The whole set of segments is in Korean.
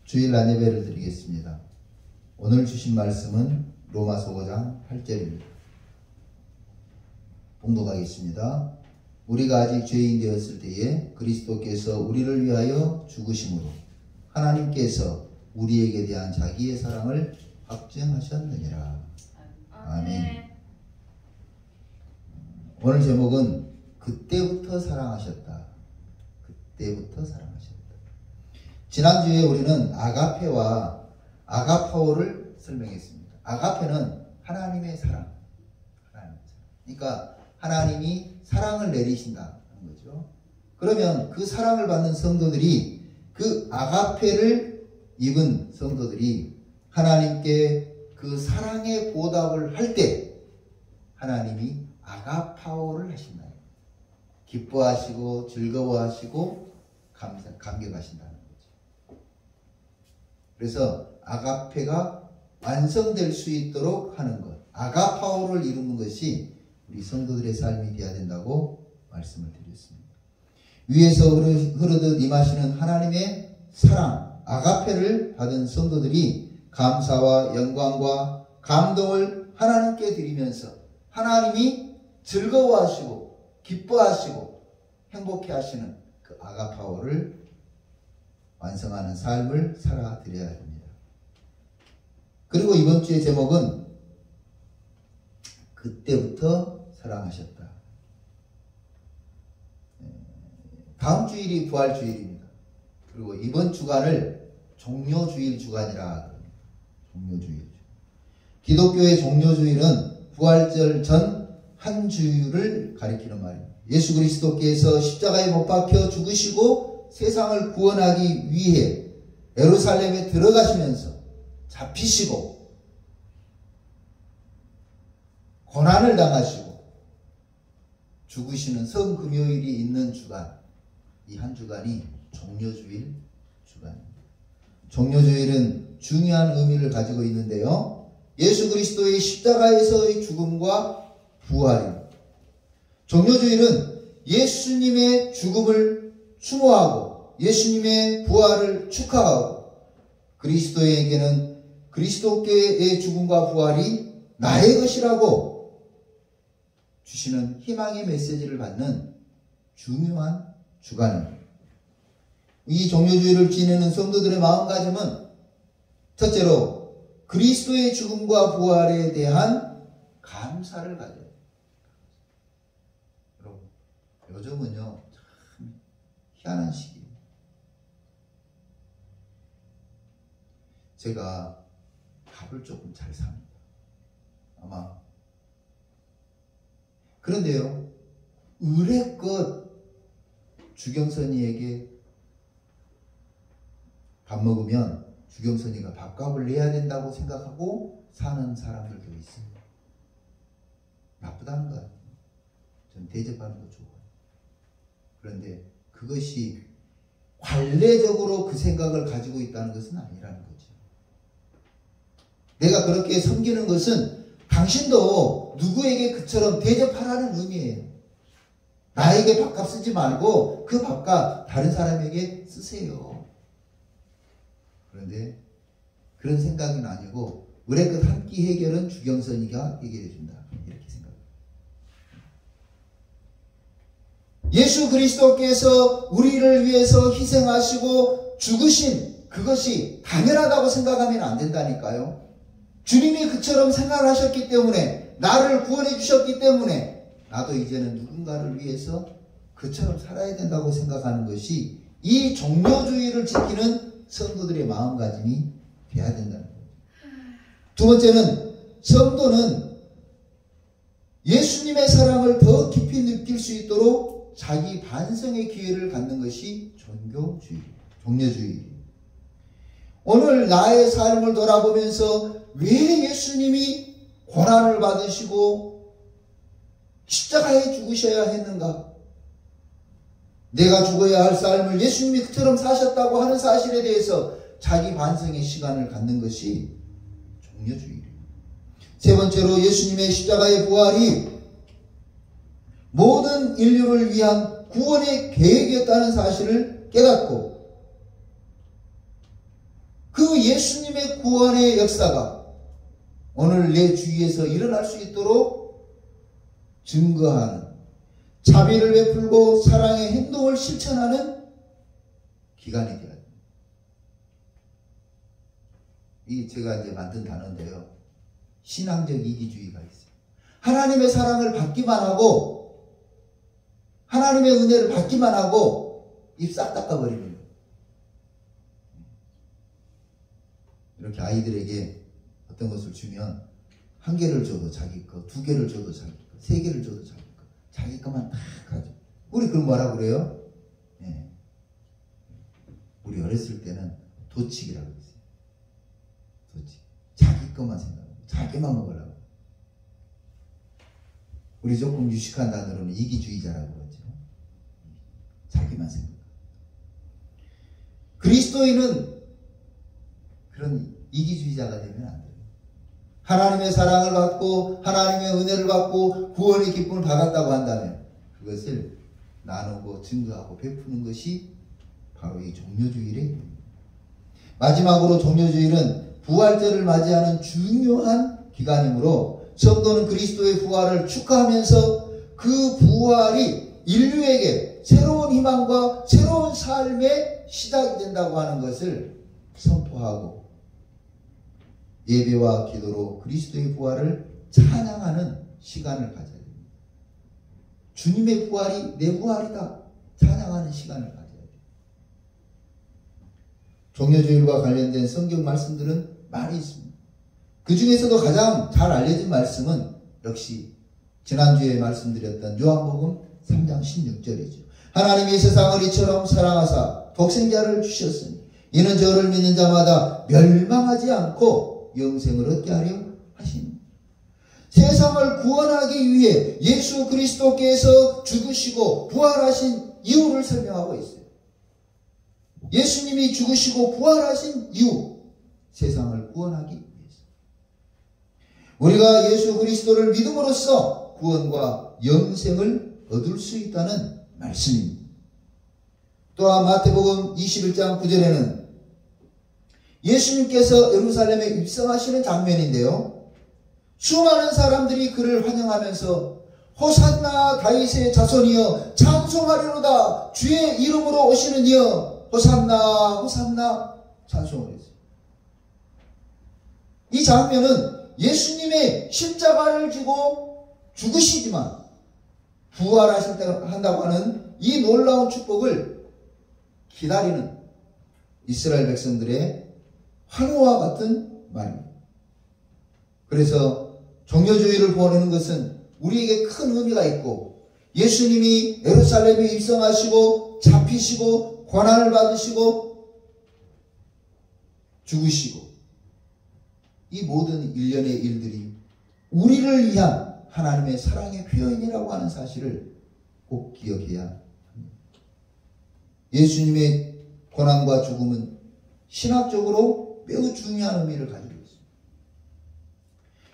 주일 안예배를 드리겠습니다. 오늘 주신 말씀은 로마서 5장 8절입니다. 봉독하겠습니다. 우리가 아직 죄인 되었을 때에 그리스도께서 우리를 위하여 죽으심으로 하나님께서 우리에게 대한 자기의 사랑을 확증하셨느니라. 아멘. 오늘 제목은 그때부터 사랑하셨다. 그때부터 사랑하셨다. 지난주에 우리는 아가페와 아가파오를 설명했습니다. 아가페는 하나님의 사랑. 그러니까 하나님이 사랑을 내리신다는 거죠. 그러면 그 사랑을 받는 성도들이, 그 아가페를 입은 성도들이 하나님께 그 사랑의 보답을 할 때 하나님이 아가파오를 하신다. 기뻐하시고 즐거워하시고 감격하신다는 거죠. 그래서 아가페가 완성될 수 있도록 하는 것, 아가파오를 이루는 것이 우리 성도들의 삶이 되어야 된다고 말씀을 드렸습니다. 위에서 흐르듯 임하시는 하나님의 사랑, 아가페를 받은 성도들이 감사와 영광과 감동을 하나님께 드리면서 하나님이 즐거워하시고 기뻐하시고 행복해 하시는 그 아가파오를 완성하는 삶을 살아드려야 합니다. 그리고 이번 주의 제목은 그때부터 사랑하셨다. 다음 주일이 부활주일입니다. 그리고 이번 주간을 종료주일 주간이라 합니다. 종료주일. 기독교의 종료주일은 부활절 전 한 주일을 가리키는 말입니다. 예수 그리스도께서 십자가에 못 박혀 죽으시고 세상을 구원하기 위해 예루살렘에 들어가시면서 잡히시고 고난을 당하시고 죽으시는 성금요일이 있는 주간, 이 한 주간이 종료주일 주간입니다. 종료주일은 중요한 의미를 가지고 있는데요. 예수 그리스도의 십자가에서의 죽음과 부활입니다. 종료주일은 예수님의 죽음을 추모하고 예수님의 부활을 축하하고 그리스도에게는 그리스도께의 죽음과 부활이 나의 것이라고 주시는 희망의 메시지를 받는 중요한 주간입니다. 이 종료주일을 지내는 성도들의 마음가짐은 첫째로 그리스도의 죽음과 부활에 대한 감사를 가져요. 여러분, 요즘은요 참 희한한 시기예요. 제가 밥을 조금 잘 삽니다. 아마 그런데요, 의례껏 주경선이에게 밥 먹으면 주경선이가 밥값을 내야 된다고 생각하고 사는 사람들도 있습니다. 나쁘다는 거 아니에요. 전 대접하는 거 좋아요. 그런데 그것이 관례적으로 그 생각을 가지고 있다는 것은 아니라는 거죠. 내가 그렇게 섬기는 것은 당신도 누구에게 그처럼 대접하라는 의미예요. 나에게 밥값 쓰지 말고 그 밥값 다른 사람에게 쓰세요. 그런데 그런 생각은 아니고 의례껏 한 끼 해결은 주경선이가 해결해 준다. 이렇게 생각합니다. 예수 그리스도께서 우리를 위해서 희생하시고 죽으신 그것이 당연하다고 생각하면 안 된다니까요. 주님이 그처럼 생각하셨기 때문에, 나를 구원해 주셨기 때문에 나도 이제는 누군가를 위해서 그처럼 살아야 된다고 생각하는 것이 이 종료주의를 지키는 성도들의 마음가짐이 돼야 된다는 거예요. 두 번째는 성도는 예수님의 사랑을 더 깊이 느낄 수 있도록 자기 반성의 기회를 갖는 것이 종료주의입니다. 오늘 나의 삶을 돌아보면서 왜 예수님이 고난을 받으시고 십자가에 죽으셔야 했는가? 내가 죽어야 할 삶을 예수님이 그처럼 사셨다고 하는 사실에 대해서 자기 반성의 시간을 갖는 것이 종료주의입니다. 세 번째로 예수님의 십자가의 부활이 모든 인류를 위한 구원의 계획이었다는 사실을 깨닫고 그 예수님의 구원의 역사가 오늘 내 주위에서 일어날 수 있도록 증거하는, 자비를 베풀고 사랑의 행동을 실천하는 기간이 되어야 됩니다. 이 제가 이제 만든 단어인데요. 신앙적 이기주의가 있어요. 하나님의 사랑을 받기만 하고, 하나님의 은혜를 받기만 하고 입 싹 닦아버리는 거예요. 이렇게 아이들에게 어떤 것을 주면 한 개를 줘도 자기 거, 두 개를 줘도 자기 거, 세 개를 줘도 자기 거, 자기 것만 딱 가져. 우리 그걸 뭐라 그래요? 네. 우리 어렸을 때는 도치기라고 했어요. 도치기. 자기 것만 생각하고 자기만 먹으려고. 우리 조금 유식한 단어로는 이기주의자라고 그러죠. 자기만 생각하고. 그리스도인은 그런 이기주의자가 되면 안 돼요. 하나님의 사랑을 받고 하나님의 은혜를 받고 구원의 기쁨을 받았다고 한다면 그것을 나누고 증거하고 베푸는 것이 바로 이 종료주일의 마지막으로 종료주일은 부활절을 맞이하는 중요한 기간이므로 성도는 그리스도의 부활을 축하하면서 그 부활이 인류에게 새로운 희망과 새로운 삶의 시작이 된다고 하는 것을 선포하고 예배와 기도로 그리스도의 부활을 찬양하는 시간을 가져야 됩니다. 주님의 부활이 내 부활이다. 찬양하는 시간을 가져야 됩니다. 종료주일과 관련된 성경 말씀들은 많이 있습니다. 그 중에서도 가장 잘 알려진 말씀은 역시 지난주에 말씀드렸던 요한복음 3장 16절이죠. 하나님이 세상을 이처럼 사랑하사 독생자를 주셨으니 이는 저를 믿는 자마다 멸망하지 않고 영생을 얻게 하려 하십니다. 세상을 구원하기 위해 예수 그리스도께서 죽으시고 부활하신 이유를 설명하고 있어요. 예수님이 죽으시고 부활하신 이유, 세상을 구원하기 위해서. 우리가 예수 그리스도를 믿음으로써 구원과 영생을 얻을 수 있다는 말씀입니다. 또한 마태복음 21장 9절에는 예수님께서 예루살렘에 입성하시는 장면인데요. 수많은 사람들이 그를 환영하면서 호산나 다윗의 자손이여 찬송하리로다 주의 이름으로 오시는 이여 호산나 호산나 찬송을 했어요. 이 장면은 예수님의 십자가를 지고 죽으시지만 부활하신다고 하는 이 놀라운 축복을 기다리는 이스라엘 백성들의 환호와 같은 말입니다. 그래서 종료주의를 보내는 것은 우리에게 큰 의미가 있고 예수님이 예루살렘에 입성하시고 잡히시고 고난을 받으시고 죽으시고 이 모든 일련의 일들이 우리를 위한 하나님의 사랑의 표현이라고 하는 사실을 꼭 기억해야 합니다. 예수님의 고난과 죽음은 신학적으로 매우 중요한 의미를 가지고 있습니다.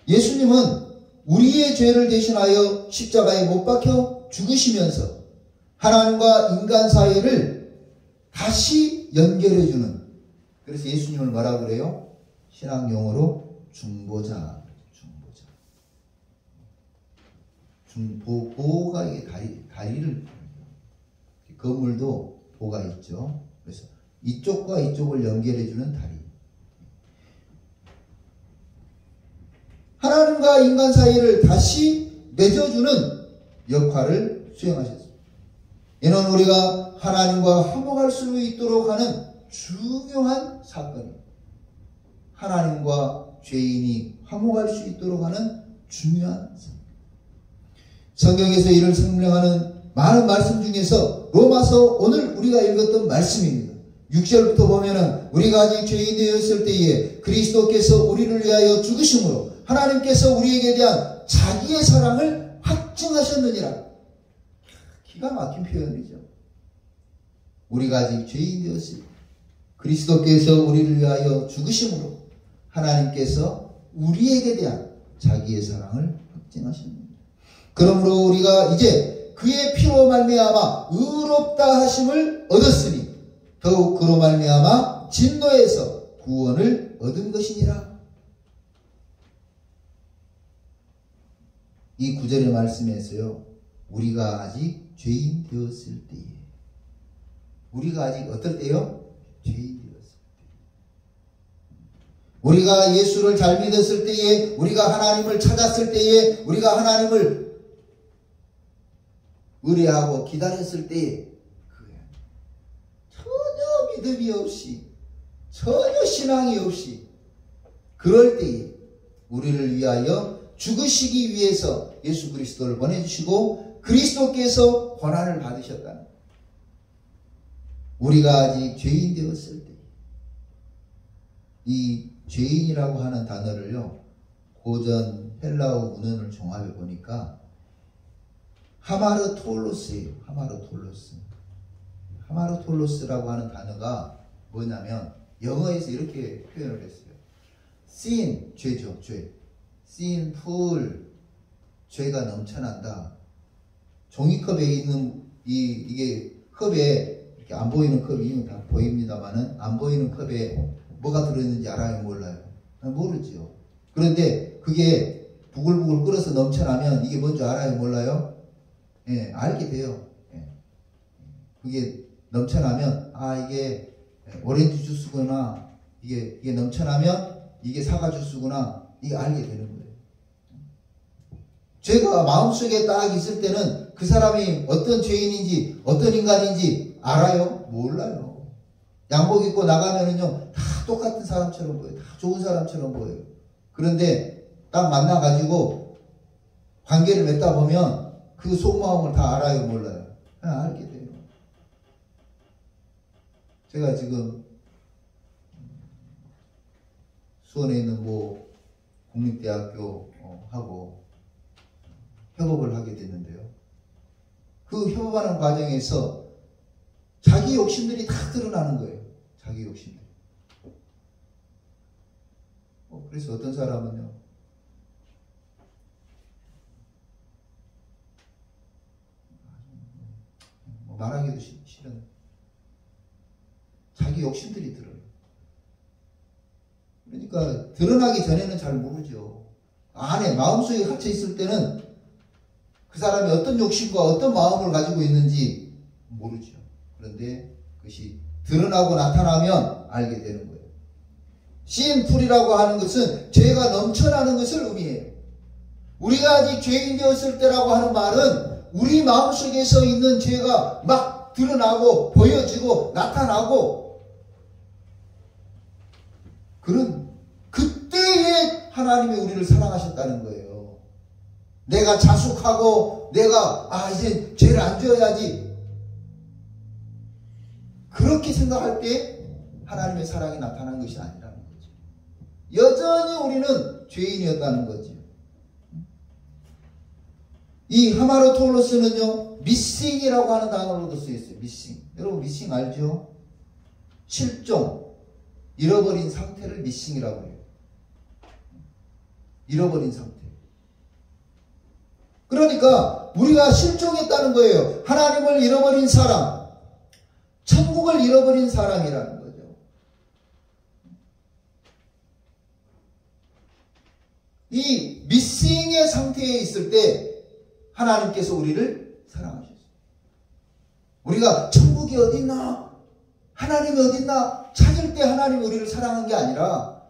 예수님은 우리의 죄를 대신하여 십자가에 못 박혀 죽으시면서 하나님과 인간 사이를 다시 연결해주는, 그래서 예수님을 뭐라고 그래요? 신학 용어로 중보자. 보호가 이게 다리를, 건물도 보가 있죠. 그래서 이쪽과 이쪽을 연결해주는 다리. 하나님과 인간 사이를 다시 맺어주는 역할을 수행하셨습니다. 이는 우리가 하나님과 화목할 수 있도록 하는 중요한 사건입니다. 하나님과 죄인이 화목할 수 있도록 하는 중요한 사건. 성경에서 이를 설명하는 많은 말씀 중에서 로마서 오늘 우리가 읽었던 말씀입니다. 6절부터 보면은 우리가 아직 죄인 되었을 때에 그리스도께서 우리를 위하여 죽으심으로 하나님께서 우리에게 대한 자기의 사랑을 확증하셨느니라. 기가 막힌 표현이죠. 우리가 아직 죄인 되었을 때 그리스도께서 우리를 위하여 죽으심으로 하나님께서 우리에게 대한 자기의 사랑을 확증하셨느니라. 그러므로 우리가 이제 그의 피로 말미암아 의롭다 하심을 얻었으니 더욱 그로 말미암아 진노에서 구원을 얻은 것이니라. 이 구절의 말씀에서요, 우리가 아직 죄인 되었을 때에, 우리가 아직 어떨 때요? 죄인 되었을 때. 우리가 예수를 잘 믿었을 때에, 우리가 하나님을 찾았을 때에, 우리가 하나님을 의뢰하고 기다렸을 때에, 전혀 믿음이 없이, 전혀 신앙이 없이, 그럴 때에 우리를 위하여 죽으시기 위해서 예수 그리스도를 보내주시고 그리스도께서 고난을 받으셨다는, 우리가 아직 죄인 되었을 때, 이 죄인이라고 하는 단어를요, 고전 헬라어 문헌을 종합해 보니까 하마르톨로스예요. 하마르톨로스라고 하는 단어가 뭐냐면 영어에서 이렇게 표현을 했어요. sin, 죄죠, 죄. sinful, 죄가 넘쳐난다. 종이컵에 있는 이게 컵에 이렇게 안 보이는 컵이 다 보입니다만은 안 보이는 컵에 뭐가 들어있는지 알아요, 몰라요? 모르죠. 그런데 그게 부글부글 끓어서 넘쳐나면 이게 뭔지 알아요, 몰라요? 예, 알게 돼요. 예. 그게 넘쳐나면 이게 오렌지 주스구나, 이게 넘쳐나면 이게 사과 주스구나, 이게 알게 되는 거예요. 죄가 마음속에 딱 있을 때는 그 사람이 어떤 죄인인지 어떤 인간인지 알아요? 몰라요. 양복 입고 나가면은요, 다 똑같은 사람처럼 보여요. 다 좋은 사람처럼 보여요. 그런데 딱 만나가지고 관계를 맺다 보면 그 속마음을 다 알아요, 몰라요? 그냥 알게 돼요. 제가 지금 수원에 있는 국립대학교 하고 협업을 하게 됐는데요. 그 협업하는 과정에서 자기 욕심들이 다 드러나는 거예요. 자기 욕심들. 그래서 어떤 사람은요, 말하기도 싫은 자기 욕심들이 들어요. 그러니까 드러나기 전에는 잘 모르죠. 안에 마음속에 갇혀 있을 때는 그 사람이 어떤 욕심과 어떤 마음을 가지고 있는지 모르죠. 그런데 그것이 드러나고 나타나면 알게 되는 거예요. sinful이라고 하는 것은 죄가 넘쳐나는 것을 의미해요. 우리가 아직 죄인 되었을 때라고 하는 말은 우리 마음속에서 있는 죄가 막 드러나고 보여지고 나타나고, 그런 그때에 하나님이 우리를 사랑하셨다는 거예요. 내가 자숙하고 내가 이제 죄를 안 지어야지, 그렇게 생각할 때 하나님의 사랑이 나타난 것이 아니라는 거죠. 여전히 우리는 죄인이었다는 거죠. 이 하마르톨로스는요, missing이라고 하는 단어로도 쓰였어요. missing. 여러분 missing 알죠? 실종, 잃어버린 상태를 missing이라고 해요. 잃어버린 상태. 그러니까 우리가 실종했다는 거예요. 하나님을 잃어버린 사람, 천국을 잃어버린 사람이라는 거죠. 이 missing의 상태에 있을 때 하나님께서 우리를 사랑하셨어요. 우리가 천국이 어딨나, 하나님이 어딨나 찾을 때 하나님이 우리를 사랑한 게 아니라,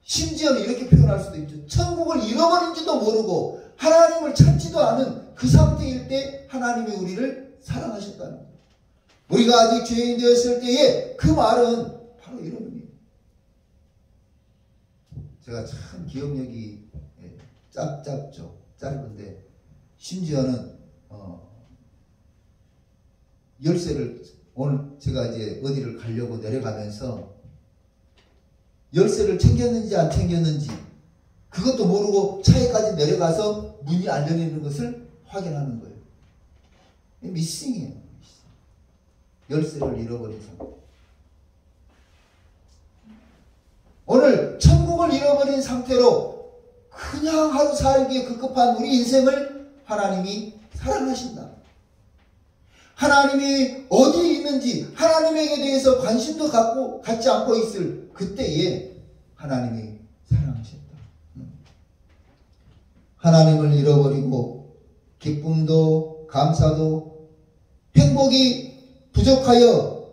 심지어는 이렇게 표현할 수도 있죠. 천국을 잃어버린지도 모르고 하나님을 찾지도 않은 그 상태일 때 하나님이 우리를 사랑하셨다는 거예요. 우리가 아직 죄인 되었을 때에 그 말은 바로 이런 의미예요. 제가 참 기억력이 짧은데, 심지어는 열쇠를, 오늘 제가 이제 어디를 가려고 내려가면서 열쇠를 챙겼는지 안 챙겼는지 그것도 모르고 차에까지 내려가서 문이 안 열리는 것을 확인하는 거예요. 미싱이에요. 열쇠를 잃어버린 상태. 오늘 천국을 잃어버린 상태로 그냥 하루 살기에 급급한 우리 인생을 하나님이 사랑하신다. 하나님이 어디 있는지 하나님에게 대해서 관심도 갖지 않고 있을 그때에 하나님이 사랑하셨다. 하나님을 잃어버리고 기쁨도 감사도 행복이 부족하여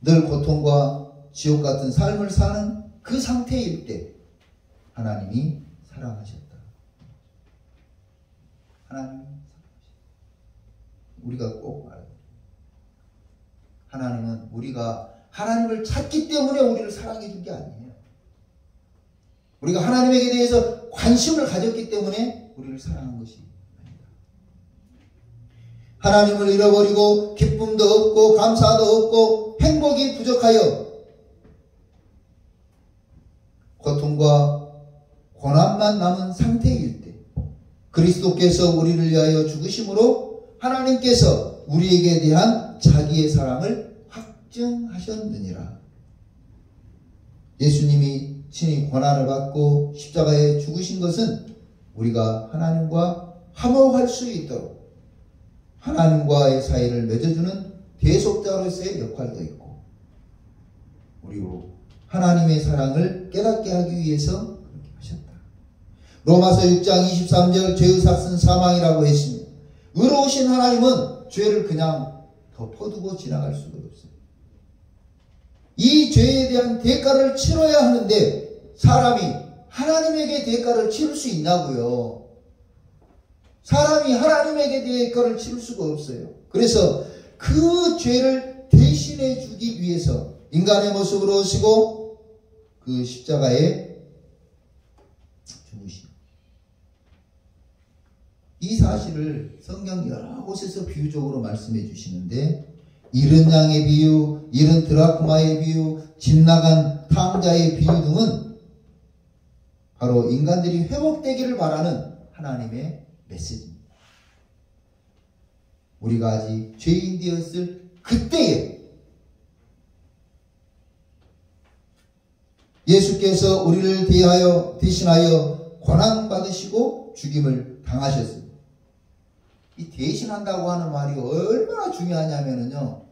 늘 고통과 지옥 같은 삶을 사는 그 상태일 때 하나님이 사랑하셨다. 하나님이 사랑하셨다. 우리가 꼭 알아야 돼요. 하나님은 우리가 하나님을 찾기 때문에 우리를 사랑해 준 게 아니에요. 우리가 하나님에게 대해서 관심을 가졌기 때문에 우리를 사랑한 것이 아니다. 하나님을 잃어버리고 기쁨도 없고 감사도 없고 행복이 부족하여 고통과 고난만 남은 상태일 때 그리스도께서 우리를 위하여 죽으심으로 하나님께서 우리에게 대한 자기의 사랑을 확증하셨느니라. 예수님이 친히 고난을 받고 십자가에 죽으신 것은 우리가 하나님과 화목할 수 있도록 하나님과의 사이를 맺어주는 대속자로서의 역할도 있고 그리고 하나님의 사랑을 깨닫게 하기 위해서 그렇게 하셨다. 로마서 6장 23절 죄의 삭은 사망이라고 했습니다. 의로우신 하나님은 죄를 그냥 덮어두고 지나갈 수가 없어요. 이 죄에 대한 대가를 치러야 하는데 사람이 하나님에게 대가를 치를 수 있냐고요. 사람이 하나님에게 대가를 치를 수가 없어요. 그래서 그 죄를 대신해 주기 위해서 인간의 모습으로 오시고 그 십자가에 죽으시고 이 사실을 성경 여러 곳에서 비유적으로 말씀해 주시는데 잃은 양의 비유, 잃은 드라크마의 비유, 집 나간 탕자의 비유 등은 바로 인간들이 회복되기를 바라는 하나님의 메시지입니다. 우리가 아직 죄인 되었을 그때에 예수께서 우리를 대신하여 고난받으시고 죽임을 당하셨습니다. 이 대신한다고 하는 말이 얼마나 중요하냐면요.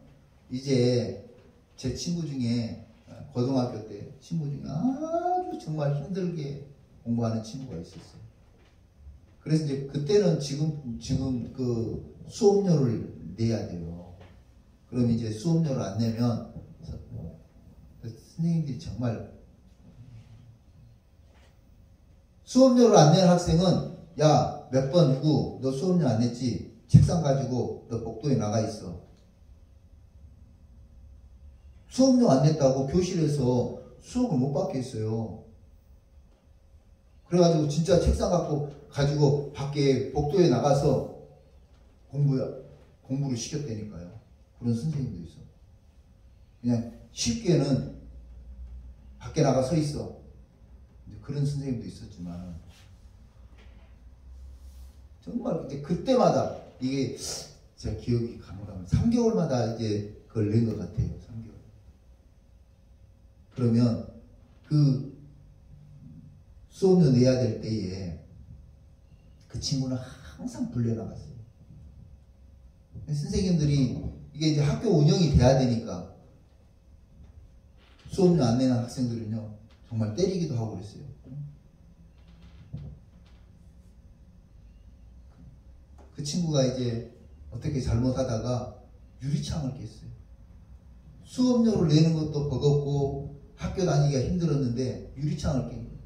이제 제 친구 중에 고등학교 때 친구 중에 아주 정말 힘들게 공부하는 친구가 있었어요. 그래서 이제 그때는 지금 그 수업료를 내야 돼요. 그럼 이제 수업료를 안 내면 선생님들이 정말 수업료를 안 내는 학생은 야, 몇 번 누구 너 수업료 안 냈지? 책상 가지고 너 복도에 나가 있어. 수업료 안 냈다고 교실에서 수업을 못 받겠어요. 그래가지고 진짜 책상 가지고 밖에 복도에 나가서 공부를 시켰다니까요. 그런 선생님도 있어. 그냥 쉽게는 밖에 나가 서 있어. 그런 선생님도 있었지만 정말 그때마다 이게 제가 기억이 가물가물 3개월마다 이제 그걸 낸 것 같아요. 3개월. 그러면 그 수업료 내야 될 때에 그 친구는 항상 불려나갔어요. 선생님들이 이게 이제 학교 운영이 돼야 되니까 수업료 안 내는 학생들은요 정말 때리기도 하고 그랬어요. 그 친구가 이제 어떻게 잘못하다가 유리창을 깼어요. 수업료를 내는 것도 버겁고 학교 다니기가 힘들었는데 유리창을 깬 거예요.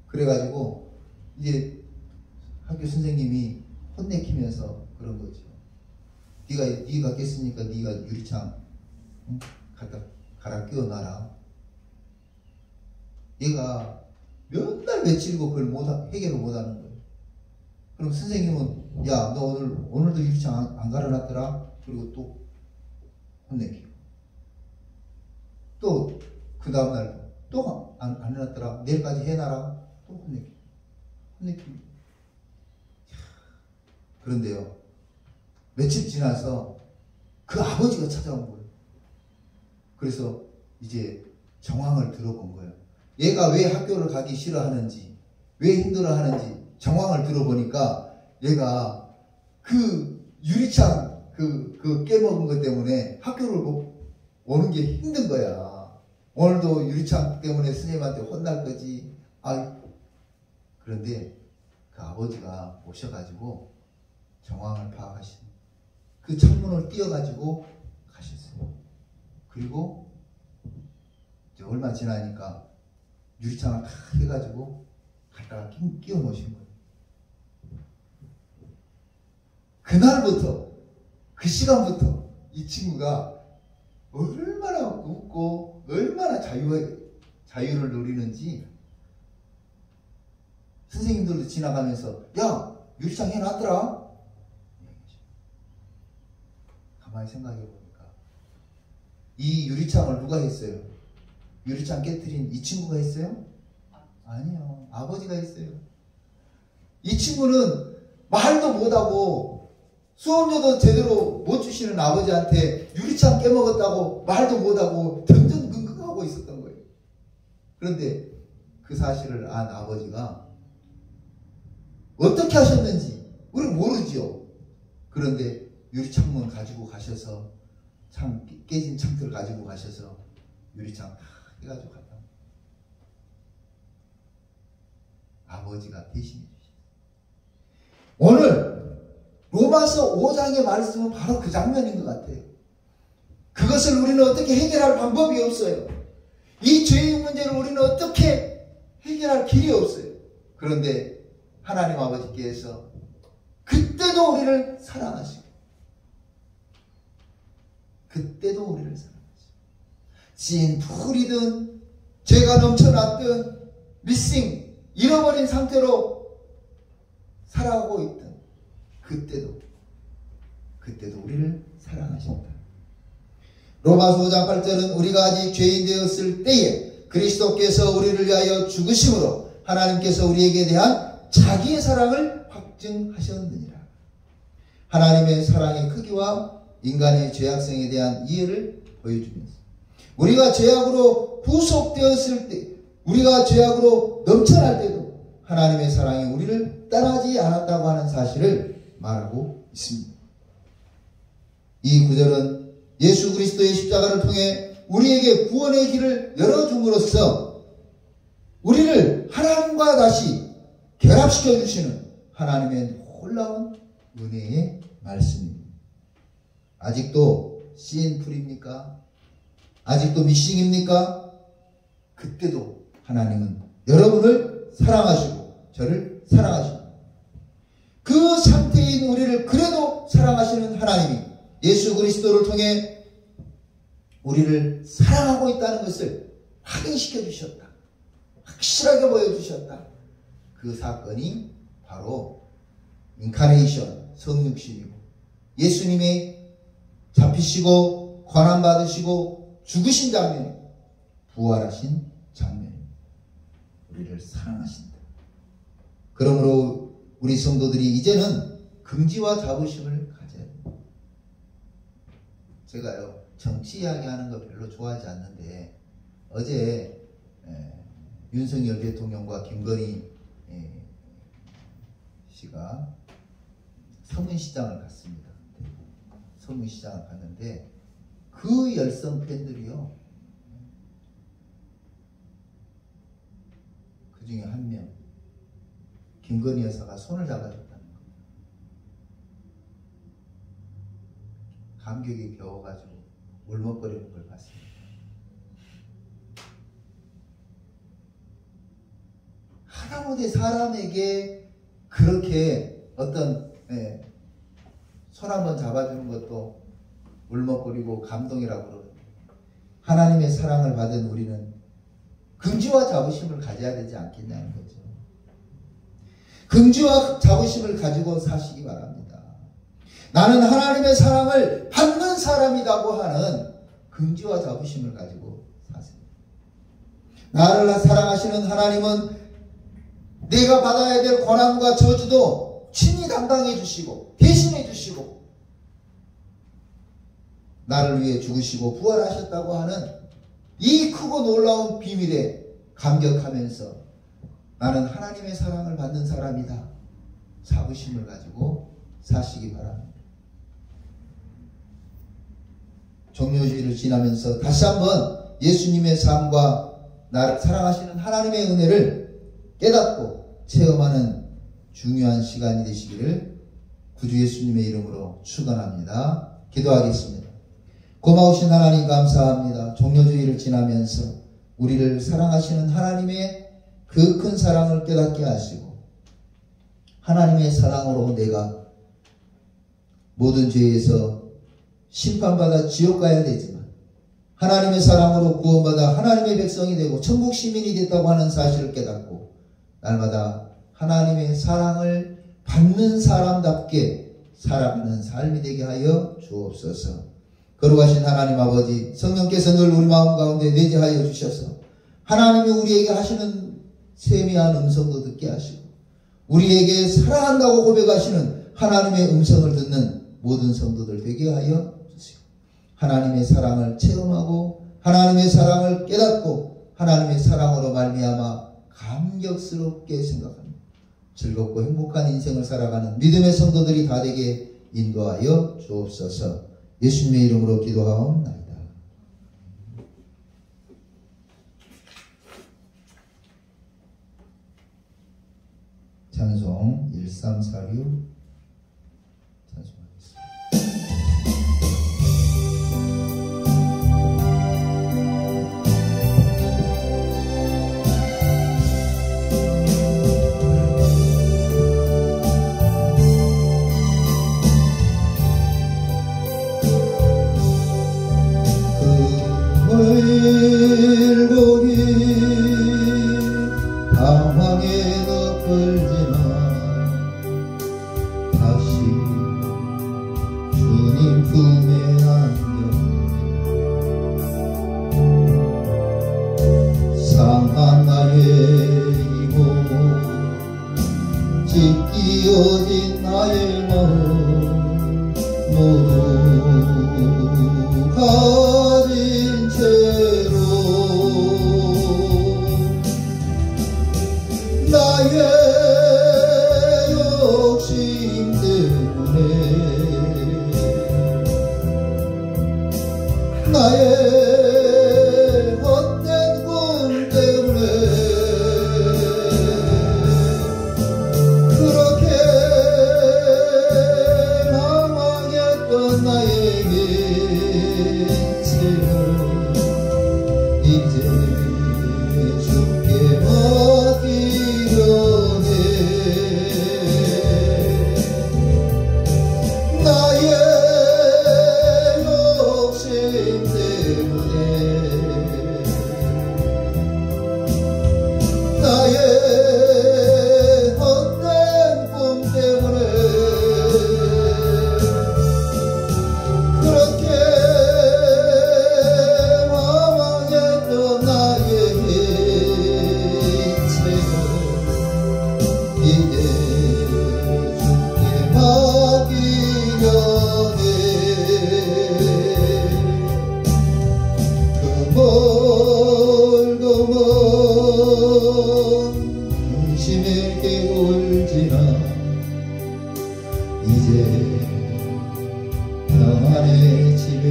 그래가지고 이제 학교 선생님이 혼내키면서 그런 거죠. 네가 깼으니까 네가 유리창 갖다 갈아 끼워놔라. 얘가 몇 날 며칠이고 그걸 해결을 못하는 거예요. 그럼 선생님은 야, 너 오늘도 유리창 안 갈아놨더라? 그리고 또 혼내키고 또 그 다음날 또 안 해놨더라? 내일까지 해놔라? 또 혼내키고 그런데요 며칠 지나서 그 아버지가 찾아온 거예요. 그래서 이제 정황을 들어본 거예요. 얘가 왜 학교를 가기 싫어하는지 왜 힘들어하는지 정황을 들어보니까 얘가 그 유리창 그 깨먹은 것 때문에 학교를 오는 게 힘든 거야. 오늘도 유리창 때문에 스님한테 혼날 거지. 그런데 그 아버지가 오셔가지고 정황을 파악하신 그 창문을 띄어가지고 가셨어요. 그리고 이제 얼마 지나니까 유리창을 다 해가지고 갖다가 끼워 놓으신 거예요. 그날부터 그 시간부터 이 친구가 얼마나 웃고 얼마나 자유를 누리는지 선생님들도 지나가면서 야 유리창 해놨더라. 가만히 생각해 보니까 이 유리창을 누가 했어요? 유리창 깨뜨린 이 친구가 했어요? 아니요. 아버지가 했어요. 이 친구는 말도 못하고 수업료도 제대로 못 주시는 아버지한테 유리창 깨먹었다고 말도 못하고 던전긍긍하고 있었던 거예요. 그런데 그 사실을 안 아버지가 어떻게 하셨는지 우리 모르지요. 그런데 유리창문 가지고 가셔서 깨진 창틀 가지고 가셔서 유리창 다 해가지고 갔다. 아버지가 대신해 주셨어요. 오늘 로마서 5장의 말씀은 바로 그 장면인 것 같아요. 그것을 우리는 어떻게 해결할 방법이 없어요. 이 죄의 문제를 우리는 어떻게 해결할 길이 없어요. 그런데 하나님 아버지께서 그때도 우리를 사랑하시고 그때도 우리를 사랑하시고 진풀이든 죄가 넘쳐났든 미싱 잃어버린 상태로 살아가고 있든 그때도 우리를 사랑하신다. 로마서 5장 8절은 우리가 아직 죄인 되었을 때에 그리스도께서 우리를 위하여 죽으심으로 하나님께서 우리에게 대한 자기의 사랑을 확증하셨느니라. 하나님의 사랑의 크기와 인간의 죄악성에 대한 이해를 보여주면서 우리가 죄악으로 구속되었을 때 우리가 죄악으로 넘쳐날 때도 하나님의 사랑이 우리를 떠나지 않았다고 하는 사실을 말하고 있습니다. 이 구절은 예수 그리스도의 십자가를 통해 우리에게 구원의 길을 열어줌으로써 우리를 하나님과 다시 결합시켜 주시는 하나님의 놀라운 은혜의 말씀입니다. 아직도 씨인풀입니까? 아직도 미싱입니까? 그때도 하나님은 여러분을 사랑하시고 저를 사랑하시고 그 상태인 우리를 그래도 사랑하시는 하나님이 예수 그리스도를 통해 우리를 사랑하고 있다는 것을 확인시켜 주셨다. 확실하게 보여주셨다. 그 사건이 바로 인카네이션, 성육신이고 예수님의 잡히시고 고난받으시고 죽으신 장면, 부활하신 장면입니다. 우리를 사랑하신다. 그러므로 우리 성도들이 이제는 긍지와 자부심을 가져야 됩니다. 제가요 정치 이야기하는 거 별로 좋아하지 않는데 어제 윤석열 대통령과 김건희 씨가 서문시장을 갔습니다. 서문시장을 갔는데 그 열성 팬들이요 그 중에 한 명 김건희 여사가 손을 잡아줬다는 겁니다. 감격에 겨워가지고 울먹거리는 걸 봤습니다. 하다못해 사람에게 그렇게 어떤 손 한번 잡아주는 것도 울먹거리고 감동이라고 그러거든요. 하나님의 사랑을 받은 우리는 긍지와 자부심을 가져야 되지 않겠냐는 거죠. 긍지와 자부심을 가지고 사시기 바랍니다. 나는 하나님의 사랑을 받는 사람이라고 하는 긍지와 자부심을 가지고 사세요. 나를 사랑하시는 하나님은 내가 받아야 될 고난과 저주도 친히 담당해 주시고 대신해 주시고 나를 위해 죽으시고 부활하셨다고 하는 이 크고 놀라운 비밀에 감격하면서 나는 하나님의 사랑을 받는 사람이다. 자부심을 가지고 사시기 바랍니다. 종료주의를 지나면서 다시 한번 예수님의 삶과 나를 사랑하시는 하나님의 은혜를 깨닫고 체험하는 중요한 시간이 되시기를 구주 예수님의 이름으로 축원합니다. 기도하겠습니다. 고마우신 하나님 감사합니다. 종료주의를 지나면서 우리를 사랑하시는 하나님의 그 큰 사랑을 깨닫게 하시고 하나님의 사랑으로 내가 모든 죄에서 심판받아 지옥 가야 되지만 하나님의 사랑으로 구원받아 하나님의 백성이 되고 천국 시민이 됐다고 하는 사실을 깨닫고 날마다 하나님의 사랑을 받는 사람답게 살아가는 삶이 되게 하여 주옵소서. 거룩하신 하나님 아버지, 성령께서 늘 우리 마음 가운데 내재하여 주셔서 하나님이 우리에게 하시는 세미한 음성도 듣게 하시고 우리에게 사랑한다고 고백하시는 하나님의 음성을 듣는 모든 성도들 되게 하여 주시고 하나님의 사랑을 체험하고 하나님의 사랑을 깨닫고 하나님의 사랑으로 말미암아 감격스럽게 생각하는 즐겁고 행복한 인생을 살아가는 믿음의 성도들이 다 되게 인도하여 주옵소서. 예수님의 이름으로 기도하옵나이다. 찬송 1346 찬송하겠습니다. 멀고 긴 방황에 너끌지나 다시 주님 품에 안겨 상한 나의 이고 찢기어진 나의 마음 모두 가진 채로 나의 욕심 때문에 나의 헛된 꿈 때문에 그렇게 망망했던 나에게 이제 주께 맡기려 해. 나의 욕심 때문에 나의 헛된 꿈 때문에 그렇게 망망했던 나의 인생을 이제 주께 맡기려 해. 그 멀고 먼 중심에 깨울지나 이제 평안의 집에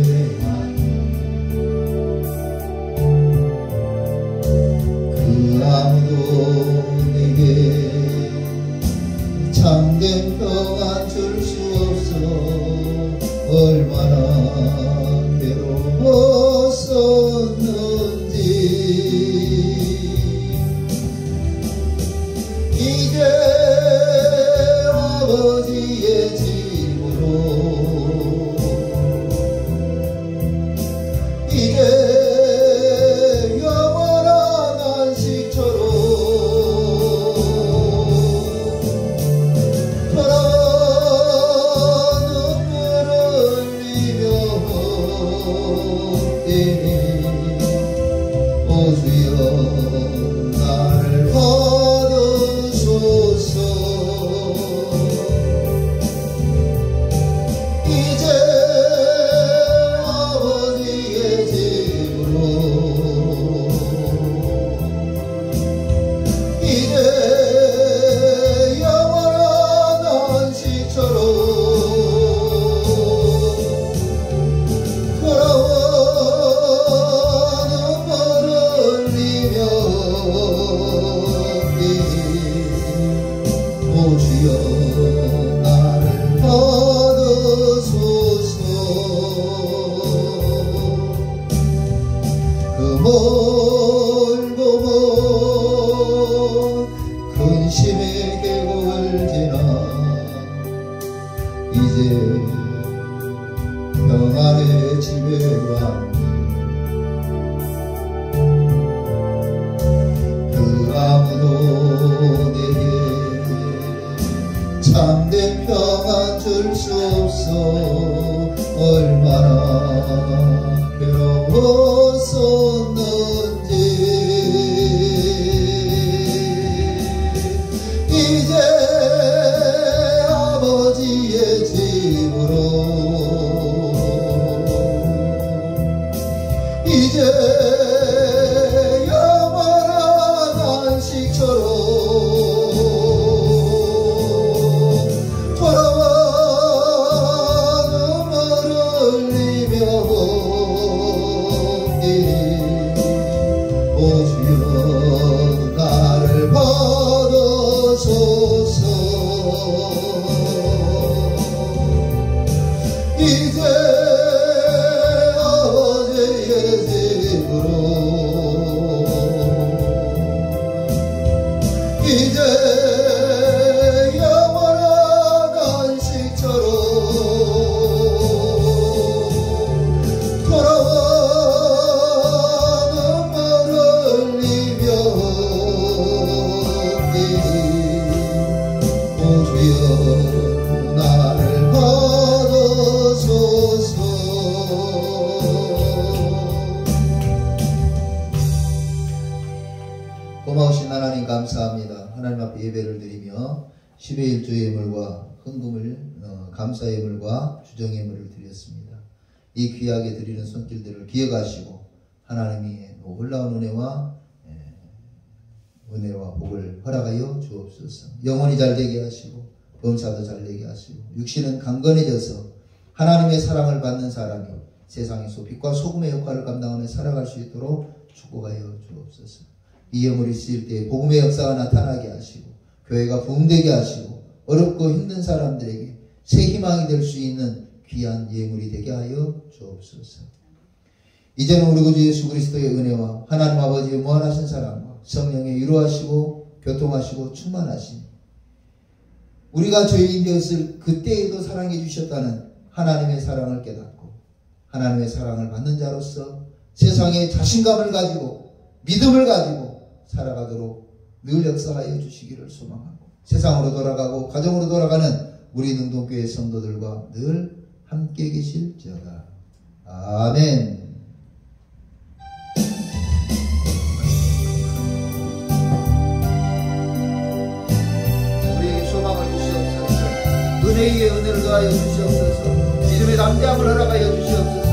그 아무도 내게 참된 평안 줄 수 없어 얼마나 괴로웠었는지 이제 아버지의 집으로 이제 영원한 안식처로 돌아와 눈물을 흘리며 오 주여 나를 받으소서. 이제 아버지의 집으로 이제 영원한 안식처로 멀고 먼 근심의 계곡을 지나 이제 평안의 집에 왔네. 그 아무도 내게 참된 평안 줄 수 없어 얼마나 괴로웠었는지. 이제 아버지의 집으로 이제 영원한 안식처럼 돌아와 눈물을 흘리며 오 주여 나를 받아소서. 이제 아버지의 집으로 이제 영원한 안식처럼 돌아와 눈물을 흘리며 오 주여 나를 받아소서. 고마우신 하나님 감사합니다. 하나님 앞에 예배를 드리며 10의 1조 예물과 헌금을 감사 예물과 주정 예물을 드렸습니다. 이 귀하게 드리는 손길들을 기억하시고 하나님이 놀라운 은혜와 복을 허락하여 주옵소서. 영혼이 잘되게 하시고 범사도 잘되게 하시고 육신은 강건해져서 하나님의 사랑을 받는 사람이 세상에서 빛과 소금의 역할을 감당하며 살아갈 수 있도록 축복하여 주옵소서. 이 예물이 쓰일 때 복음의 역사가 나타나게 하시고 교회가 부흥되게 하시고 어렵고 힘든 사람들에게 새 희망이 될 수 있는 귀한 예물이 되게 하여 주옵소서. 이제는 우리 구주 예수 그리스도의 은혜와 하나님 아버지의 무한하신 사랑과 성령의 위로하시고 교통하시고 충만하신 우리가 죄인 되었을 그때에도 사랑해 주셨다는 하나님의 사랑을 깨닫고 하나님의 사랑을 받는 자로서 세상에 자신감을 가지고 믿음을 가지고 살아가도록 늘 역사하여 주시기를 소망하고 세상으로 돌아가고 가정으로 돌아가는 우리 능동교회 성도들과 늘 함께 계실지어다. 아멘. 우리에게 소망을 주시옵소서. 은혜의 은혜를 더하여 주시옵소서. 믿음의 담대함을 허락하여 주시옵소서.